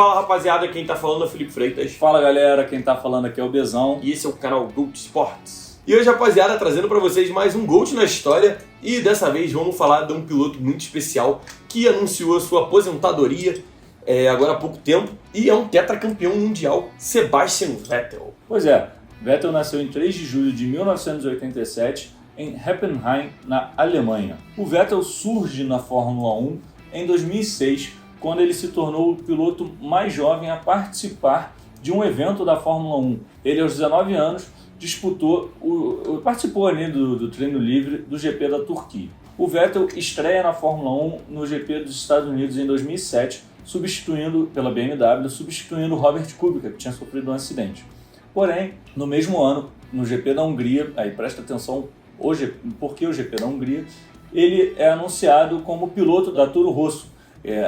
Fala rapaziada, quem tá falando é o Felipe Freitas. Fala galera, quem tá falando aqui é o Bezão. E esse é o canal GOAT Sports. E hoje, rapaziada, trazendo pra vocês mais um GOAT na história. E dessa vez vamos falar de um piloto muito especial que anunciou a sua aposentadoria agora há pouco tempo. E é um tetracampeão mundial, Sebastian Vettel. Pois é, Vettel nasceu em 3 de julho de 1987 em Heppenheim, na Alemanha. O Vettel surge na Fórmula 1 em 2006, quando ele se tornou o piloto mais jovem a participar de um evento da Fórmula 1. Ele, aos 19 anos, participou ali do treino livre do GP da Turquia. O Vettel estreia na Fórmula 1 no GP dos Estados Unidos em 2007, pela BMW, substituindo Robert Kubica, que tinha sofrido um acidente. Porém, no mesmo ano, no GP da Hungria, aí presta atenção, porque o GP da Hungria, ele é anunciado como piloto da Toro Rosso,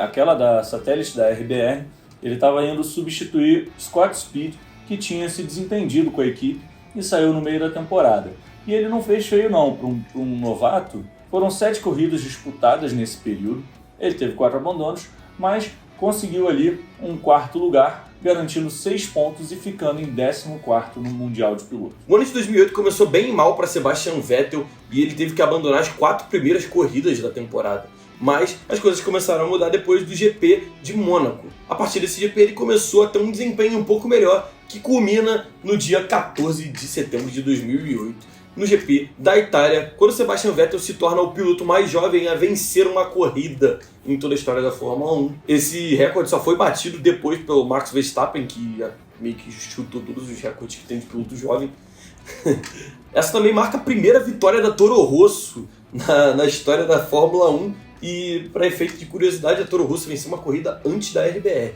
aquela da satélite da RBR. Ele estava indo substituir Scott Speed, que tinha se desentendido com a equipe e saiu no meio da temporada. E ele não fez feio não, para um novato. Foram 7 corridas disputadas nesse período, ele teve 4 abandonos, mas conseguiu ali um 4º lugar, garantindo 6 pontos e ficando em 14º no Mundial de Pilotos. O ano de 2008 começou bem mal para Sebastian Vettel e ele teve que abandonar as 4 primeiras corridas da temporada. Mas as coisas começaram a mudar depois do GP de Mônaco. A partir desse GP ele começou a ter um desempenho um pouco melhor, que culmina no dia 14 de setembro de 2008, no GP da Itália, quando Sebastian Vettel se torna o piloto mais jovem a vencer uma corrida em toda a história da Fórmula 1. Esse recorde só foi batido depois pelo Max Verstappen, que meio que chutou todos os recordes que tem de piloto jovem. Essa também marca a primeira vitória da Toro Rosso na história da Fórmula 1. E, para efeito de curiosidade, a Toro Rosso venceu uma corrida antes da RBR.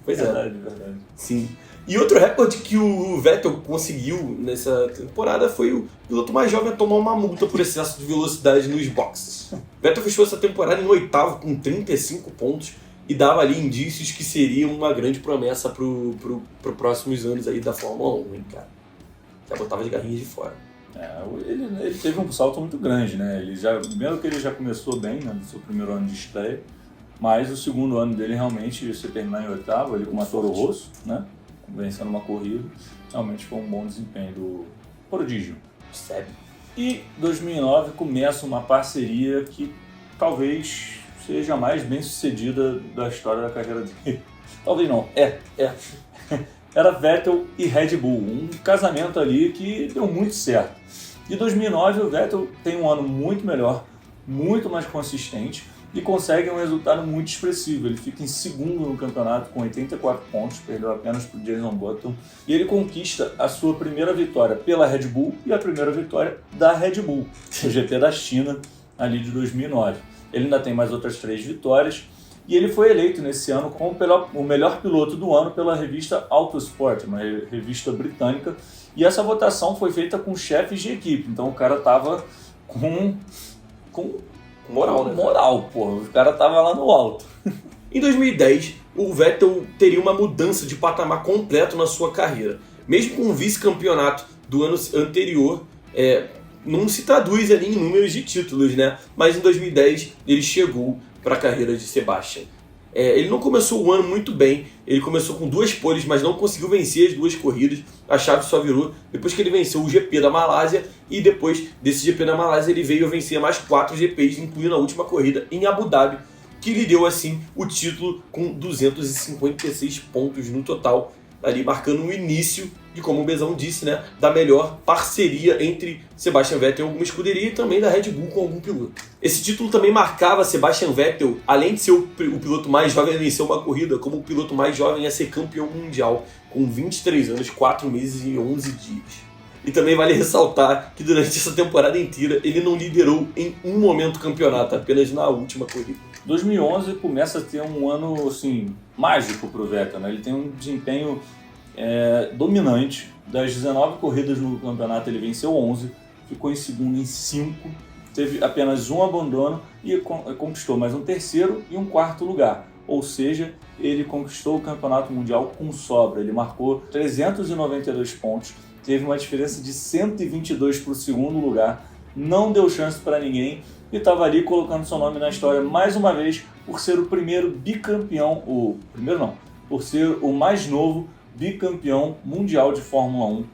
Pois é. Verdade. Sim. E outro recorde que o Vettel conseguiu nessa temporada foi o piloto mais jovem a tomar uma multa por excesso de velocidade nos boxes. Vettel fechou essa temporada em 8º com 35 pontos e dava ali indícios que seria uma grande promessa pro próximos anos aí da Fórmula 1, hein, cara. Já botava de garrinha de fora. Ele teve um salto muito grande, né? Primeiro que ele já começou bem, né, no seu primeiro ano de estreia, mas o segundo ano dele realmente, você terminar em 8º, ele com uma Toro Rosso, né, vencendo uma corrida, realmente foi um bom desempenho do prodígio. Sério. E 2009 começa uma parceria que talvez seja a mais bem sucedida da história da carreira dele. Talvez não, Era Vettel e Red Bull, um casamento ali que deu muito certo. Em 2009 o Vettel tem um ano muito melhor, muito mais consistente e consegue um resultado muito expressivo. Ele fica em 2º no campeonato com 84 pontos, perdeu apenas para o Jason Button, e ele conquista a sua primeira vitória pela Red Bull e a primeira vitória da Red Bull, no GP da China, ali de 2009. Ele ainda tem mais outras 3 vitórias, e ele foi eleito nesse ano como o melhor piloto do ano pela revista Autosport, uma revista britânica, e essa votação foi feita com chefes de equipe, então o cara tava com moral, né? Moral, porra, o cara tava lá no alto. Em 2010, o Vettel teria uma mudança de patamar completo na sua carreira. Mesmo com o vice-campeonato do ano anterior, não se traduz ali em números de títulos, né? Mas em 2010 ele chegou para a carreira de Sebastian. Ele não começou o ano muito bem, ele começou com 2 poles, mas não conseguiu vencer as 2 corridas. A chave só virou depois que ele venceu o GP da Malásia, e depois desse GP da Malásia ele veio a vencer mais 4 GPs, incluindo a última corrida em Abu Dhabi, que lhe deu assim o título com 256 pontos no total, ali marcando o início de, como o Bezão disse, né, da melhor parceria entre Sebastian Vettel e alguma escuderia, e também da Red Bull com algum piloto. Esse título também marcava Sebastian Vettel, além de ser o piloto mais jovem a vencer uma corrida, como o piloto mais jovem a ser campeão mundial, com 23 anos, 4 meses e 11 dias. E também vale ressaltar que durante essa temporada inteira ele não liderou em um momento o campeonato, apenas na última corrida. 2011 começa a ter um ano assim, mágico para o Vettel, né? Ele tem um desempenho dominante. Das 19 corridas no campeonato ele venceu 11, ficou em 2º em 5, teve apenas um abandono e conquistou mais um 3º e um 4º lugar. Ou seja, ele conquistou o campeonato mundial com sobra. Ele marcou 392 pontos, teve uma diferença de 122 para o 2º lugar, não deu chance para ninguém e estava ali colocando seu nome na história mais uma vez por ser o primeiro bicampeão, por ser o mais novo bicampeão mundial de Fórmula 1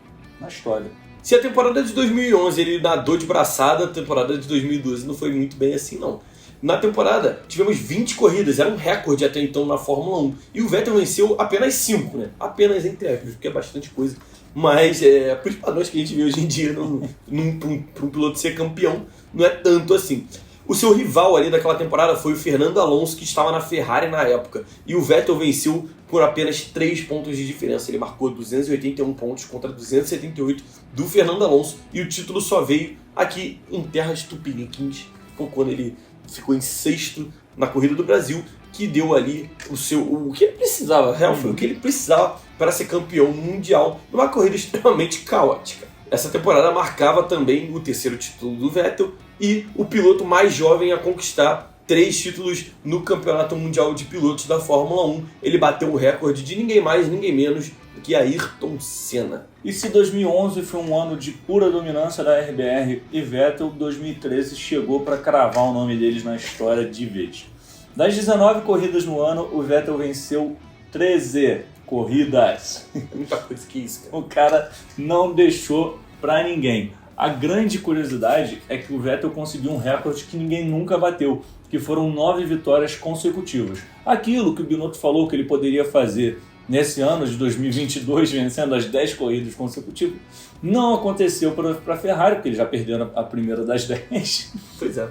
na história. Se a temporada de 2011 ele nadou de braçada, a temporada de 2012 não foi muito bem assim, não. Na temporada, tivemos 20 corridas, era um recorde até então na Fórmula 1. E o Vettel venceu apenas 5, né? Apenas entre aspas, porque é bastante coisa. Mas, para os padrões que a gente vê hoje em dia, para um piloto ser campeão, não é tanto assim. O seu rival ali daquela temporada foi o Fernando Alonso, que estava na Ferrari na época. E o Vettel venceu por apenas 3 pontos de diferença. Ele marcou 281 pontos contra 278 do Fernando Alonso. E o título só veio aqui em terras tupiniquins, quando ele ficou em 6º na Corrida do Brasil, que deu ali o que ele precisava, realmente, o que ele precisava para ser campeão mundial numa corrida extremamente caótica. Essa temporada marcava também o 3º título do Vettel e o piloto mais jovem a conquistar 3 títulos no Campeonato Mundial de Pilotos da Fórmula 1. Ele bateu o recorde de ninguém mais, ninguém menos do que Ayrton Senna. E se 2011 foi um ano de pura dominância da RBR e Vettel, 2013 chegou para cravar o nome deles na história de vez. Das 19 corridas no ano, o Vettel venceu 13 corridas. Muita coisa que isso, cara. O cara não deixou para ninguém. A grande curiosidade é que o Vettel conseguiu um recorde que ninguém nunca bateu, que foram 9 vitórias consecutivas. Aquilo que o Binotto falou que ele poderia fazer nesse ano de 2022, vencendo as 10 corridas consecutivas, não aconteceu para a Ferrari, porque eles já perderam a primeira das 10. Pois é.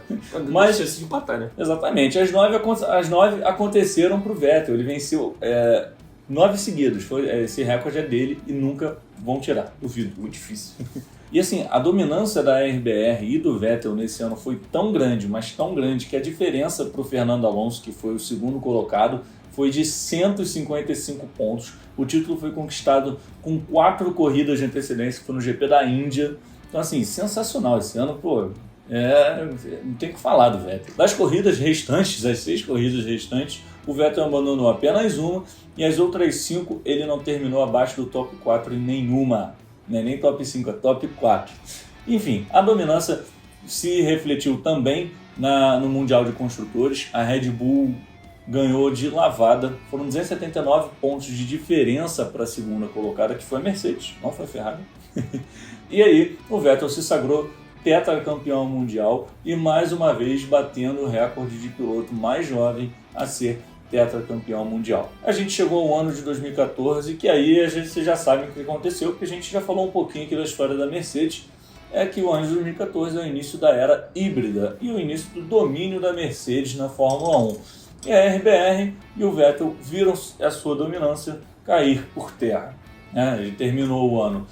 Mas chance de empatar, né? Exatamente. As 9 aconteceram para o Vettel. Ele venceu 9 seguidos. Esse recorde é dele e nunca vão tirar. Duvido. Muito difícil. E assim, a dominância da RBR e do Vettel nesse ano foi tão grande, mas tão grande, que a diferença para o Fernando Alonso, que foi o segundo colocado, foi de 155 pontos. O título foi conquistado com 4 corridas de antecedência, que foi no GP da Índia. Então assim, sensacional esse ano, pô. Não tem o que falar do Vettel. Das corridas restantes, as 6 corridas restantes, o Vettel abandonou apenas uma e as outras 5 ele não terminou abaixo do top 4 em nenhuma. Não é nem top 5, é top 4. Enfim, a dominância se refletiu também no Mundial de Construtores. A Red Bull ganhou de lavada. Foram 279 pontos de diferença para a segunda colocada, que foi a Mercedes, não foi a Ferrari. E aí, o Vettel se sagrou tetracampeão mundial e mais uma vez batendo o recorde de piloto mais jovem a ser tetracampeão mundial. A gente chegou ao ano de 2014, que aí vocês já sabem o que aconteceu, porque a gente já falou um pouquinho aqui da história da Mercedes. É que o ano de 2014 é o início da era híbrida e o início do domínio da Mercedes na Fórmula 1. E a RBR e o Vettel viram a sua dominância cair por terra. Ele terminou o ano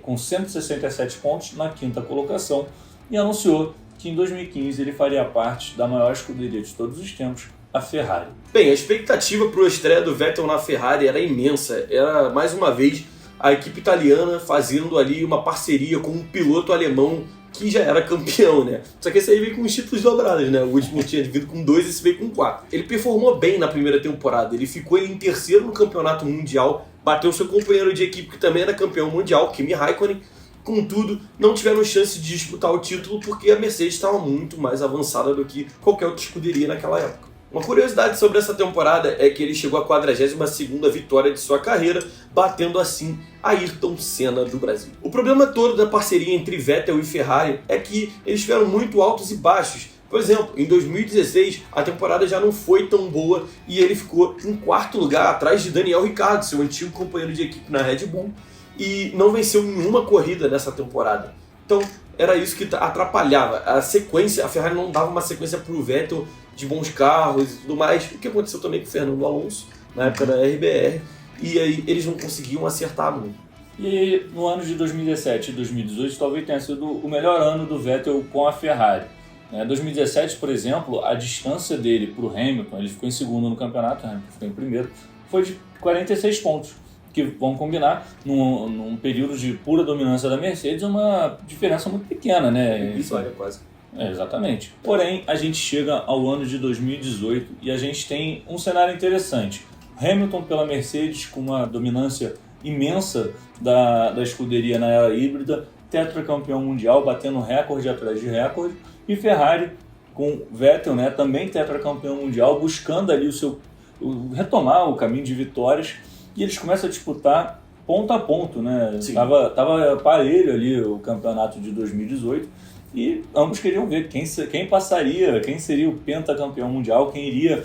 com 167 pontos na 5ª colocação e anunciou que em 2015 ele faria parte da maior escuderia de todos os tempos, a Ferrari. Bem, a expectativa para a estreia do Vettel na Ferrari era imensa. Era, mais uma vez, a equipe italiana fazendo ali uma parceria com um piloto alemão que já era campeão, né? Só que esse aí veio com os títulos dobrados, né? O último tinha vindo com 2 e esse veio com 4. Ele performou bem na primeira temporada. Ele ficou em 3º no campeonato mundial, bateu seu companheiro de equipe que também era campeão mundial, Kimi Raikkonen. Contudo, não tiveram chance de disputar o título porque a Mercedes estava muito mais avançada do que qualquer outra escuderia naquela época. Uma curiosidade sobre essa temporada é que ele chegou à 42ª vitória de sua carreira, batendo assim Ayrton Senna do Brasil. O problema todo da parceria entre Vettel e Ferrari é que eles tiveram muito altos e baixos. Por exemplo, em 2016 a temporada já não foi tão boa e ele ficou em 4º lugar atrás de Daniel Ricciardo, seu antigo companheiro de equipe na Red Bull, e não venceu nenhuma corrida nessa temporada. Então era isso que atrapalhava. A sequência, a Ferrari não dava uma sequência para o Vettel de bons carros e tudo mais, o que aconteceu também com o Fernando Alonso, na época da RBR, e aí eles não conseguiam acertar muito. E no ano de 2017 e 2018 talvez tenha sido o melhor ano do Vettel com a Ferrari. Em 2017, por exemplo, a distância dele para o Hamilton, ele ficou em 2º no campeonato, o Hamilton ficou em 1º, foi de 46 pontos, que vão combinar num período de pura dominância da Mercedes, uma diferença muito pequena, né? Isso é quase. Exatamente. Porém, a gente chega ao ano de 2018 e a gente tem um cenário interessante. Hamilton pela Mercedes com uma dominância imensa da escuderia na era híbrida, tetracampeão mundial, batendo recorde atrás de recorde, e Ferrari com Vettel, né, também tetracampeão mundial, buscando ali o retomar o caminho de vitórias, e eles começam a disputar ponto a ponto, né? Tava parelho ali o campeonato de 2018 e ambos queriam ver quem passaria, quem seria o pentacampeão mundial, quem iria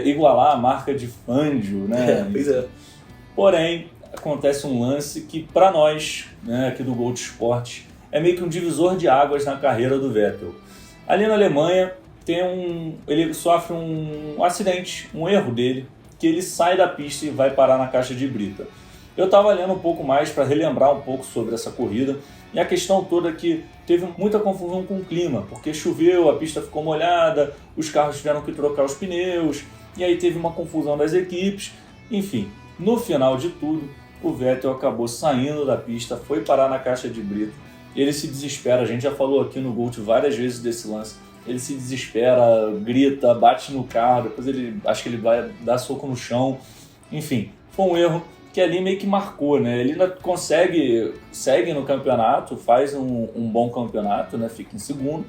igualar a marca de Fangio, né? Pois é. Porém, acontece um lance que para nós, né, aqui do Gold Sport, é meio que um divisor de águas na carreira do Vettel. Ali na Alemanha, ele sofre um acidente, um erro dele, que ele sai da pista e vai parar na caixa de brita. Eu estava lendo um pouco mais para relembrar um pouco sobre essa corrida, e a questão toda é que teve muita confusão com o clima, porque choveu, a pista ficou molhada, os carros tiveram que trocar os pneus, e aí teve uma confusão das equipes. Enfim, no final de tudo, o Vettel acabou saindo da pista, foi parar na caixa de brita. Ele se desespera, a gente já falou aqui no Gold várias vezes desse lance. Ele se desespera, grita, bate no carro, depois acho que ele vai dar soco no chão. Enfim, foi um erro que ali meio que marcou, né? Ele ainda segue no campeonato, faz um bom campeonato, né? Fica em segundo,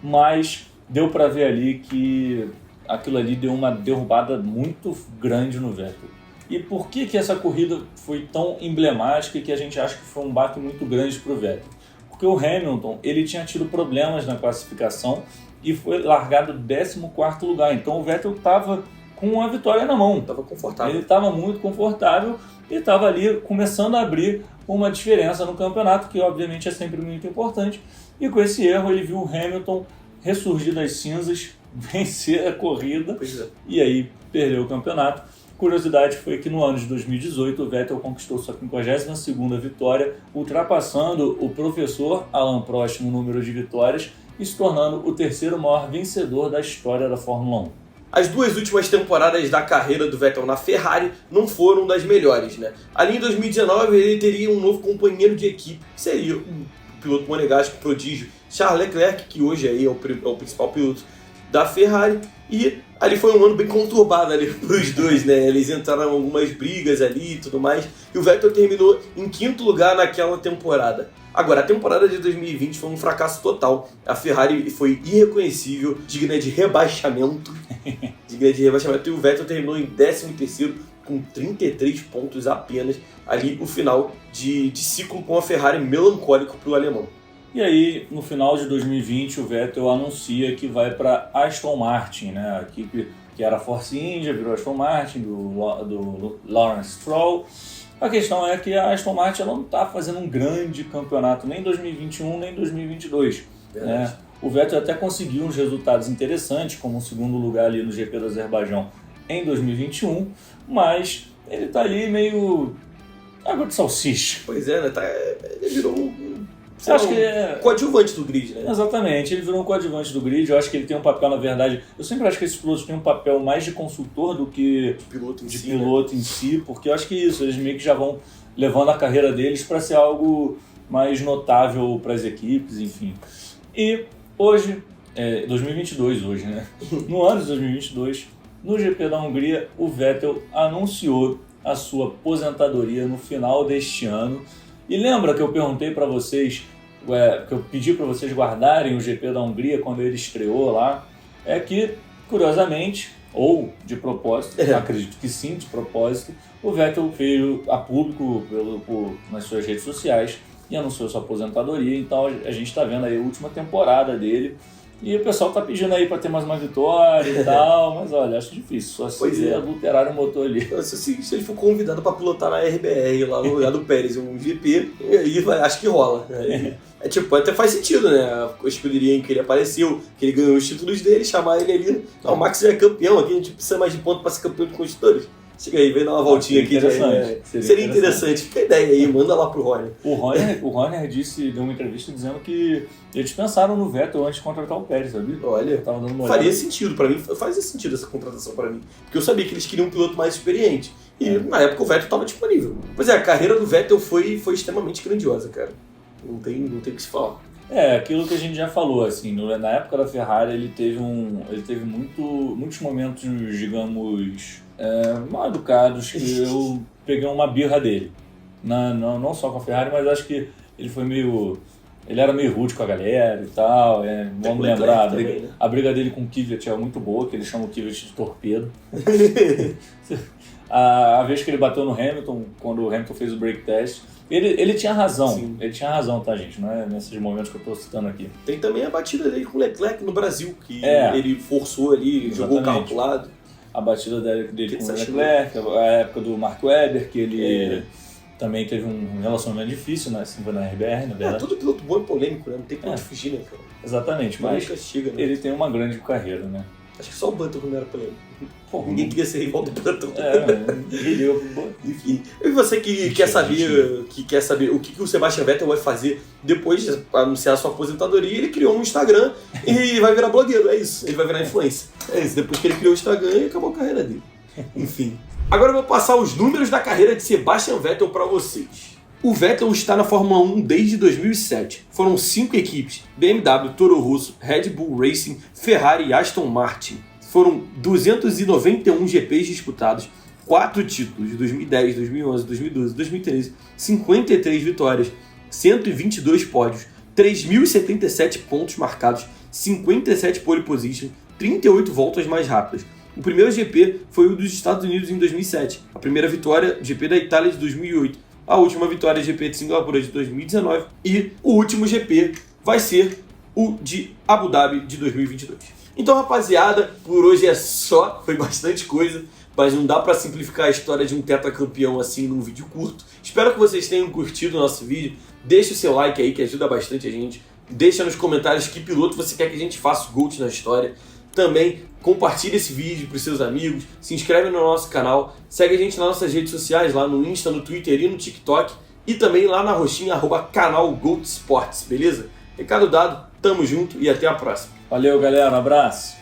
mas deu para ver ali que aquilo ali deu uma derrubada muito grande no Vettel. E por que essa corrida foi tão emblemática e que a gente acha que foi um baque muito grande para o Vettel? Porque o Hamilton, ele tinha tido problemas na classificação e foi largado 14º lugar. Então o Vettel estava com a vitória na mão. Estava confortável. Ele estava muito confortável e estava ali começando a abrir uma diferença no campeonato, que obviamente é sempre muito importante. E com esse erro ele viu o Hamilton ressurgir das cinzas, vencer a corrida e aí perdeu o campeonato. Curiosidade foi que no ano de 2018 o Vettel conquistou sua 52ª vitória, ultrapassando o professor Alain Prost no número de vitórias e se tornando o terceiro maior vencedor da história da Fórmula 1. As duas últimas temporadas da carreira do Vettel na Ferrari não foram das melhores, né? Ali em 2019 ele teria um novo companheiro de equipe, que seria o piloto monegasco prodígio Charles Leclerc, que hoje aí é o principal piloto da Ferrari, e ali foi um ano bem conturbado ali para os dois, né? Eles entraram em algumas brigas ali e tudo mais, e o Vettel terminou em 5º lugar naquela temporada. Agora, a temporada de 2020 foi um fracasso total. A Ferrari foi irreconhecível, digna de rebaixamento. E o Vettel terminou em 13º, com 33 pontos apenas. Ali, o final de ciclo com a Ferrari melancólico para o alemão. E aí, no final de 2020, o Vettel anuncia que vai para Aston Martin, né? A equipe que era Force India, virou Aston Martin, do Lawrence Stroll. A questão é que a Aston Martin ela não está fazendo um grande campeonato, nem em 2021, nem em 2022. Né? O Vettel até conseguiu uns resultados interessantes, como um 2º lugar ali no GP do Azerbaijão em 2021, mas ele está ali meio água de salsicha. Pois é, né? Ele virou acho que é coadjuvante do grid, né? Exatamente, ele virou um coadjuvante do grid. Eu acho que ele tem um papel, na verdade, eu sempre acho que esses pilotos têm um papel mais de consultor do que de piloto em si, porque eu acho que isso, eles meio que já vão levando a carreira deles para ser algo mais notável para as equipes, enfim. E hoje, 2022 hoje, né? No ano de 2022, no GP da Hungria, o Vettel anunciou a sua aposentadoria no final deste ano. E lembra que eu perguntei para vocês, que eu pedi para vocês guardarem o GP da Hungria quando ele estreou lá? É que, curiosamente, ou de propósito, acredito que sim, de propósito, o Vettel veio a público nas suas redes sociais e anunciou sua aposentadoria. Então a gente está vendo aí a última temporada dele. E o pessoal tá pedindo aí para ter mais uma vitória e tal, mas olha, acho difícil, só se adulterar o motor ali. Se ele for convidado para pilotar na RBR lá no lugar do Pérez, um GP, aí acho que rola. Tipo, até faz sentido, né? A escuderia em que ele apareceu, que ele ganhou os títulos dele, chamar ele ali. Não, o Max já é campeão aqui, a gente precisa mais de ponto para ser campeão de construtores. Chega aí, vem dar uma voltinha aqui. Seria interessante. Fica a ideia aí, manda lá pro Horner. O Horner deu uma entrevista dizendo que eles pensaram no Vettel antes de contratar o Pérez, sabia? Olha, faria sentido pra mim, fazia sentido essa contratação pra mim. Porque eu sabia que eles queriam um piloto mais experiente. E na época o Vettel estava disponível. Pois é, a carreira do Vettel foi extremamente grandiosa, cara. Não tem o que se falar. Aquilo que a gente já falou, assim, na época da Ferrari ele teve muitos momentos, digamos, mal educados, que eu peguei uma birra dele. Não só com a Ferrari, mas acho que ele foi meio Ele era meio rude com a galera e tal. Vamos lembrar, também, né? a briga dele com o Kvyat é muito boa, que ele chama o Kvyat de torpedo. A vez que ele bateu no Hamilton, quando o Hamilton fez o break test, ele tinha razão. Sim. Ele tinha razão, tá, gente? Não é nesses momentos que eu tô citando aqui. Tem também a batida dele com o Leclerc no Brasil, que É. ele forçou ali, jogou o carro pro lado. A batida dele com o você Leclerc, a época do Mark Webber, que ele também teve um relacionamento difícil, né? Assim, foi na RBR, na verdade. Tudo piloto bom e polêmico, né? Não tem pra onde fugir, né, cara? Exatamente, Mas mas castiga, né? ele tem uma grande carreira, né? Acho que só o Button não era polêmico. Pô, Ninguém queria ser rival do Button. Ninguém deu. Enfim. E você que quer saber o que o Sebastian Vettel vai fazer depois de anunciar sua aposentadoria, ele criou um Instagram e vai virar blogueiro, é isso. Ele vai virar influencer. É isso, depois que ele criou o Instagram, e acabou a carreira dele. Enfim. Agora eu vou passar os números da carreira de Sebastian Vettel para vocês. O Vettel está na Fórmula 1 desde 2007. Foram 5 equipes: BMW, Toro Rosso, Red Bull Racing, Ferrari e Aston Martin. Foram 291 GPs disputados, 4 títulos de 2010, 2011, 2012, 2013, 53 vitórias, 122 pódios, 3.077 pontos marcados, 57 pole positions, 38 voltas mais rápidas. O primeiro GP foi o dos Estados Unidos em 2007, a primeira vitória, GP da Itália de 2008, a última vitória, GP de Singapura de 2019 e o último GP vai ser o de Abu Dhabi de 2022. Então, rapaziada, por hoje é só, foi bastante coisa, mas não dá pra simplificar a história de um tetracampeão assim num vídeo curto. Espero que vocês tenham curtido o nosso vídeo, deixa o seu like aí que ajuda bastante a gente, deixa nos comentários que piloto você quer que a gente faça o GOAT na história. Também compartilhe esse vídeo para os seus amigos, se inscreve no nosso canal, segue a gente nas nossas redes sociais, lá no Insta, no Twitter e no TikTok, e também lá na roxinha, @canal GOAT Sports, beleza? Recado dado, tamo junto e até a próxima. Valeu, galera. Um abraço.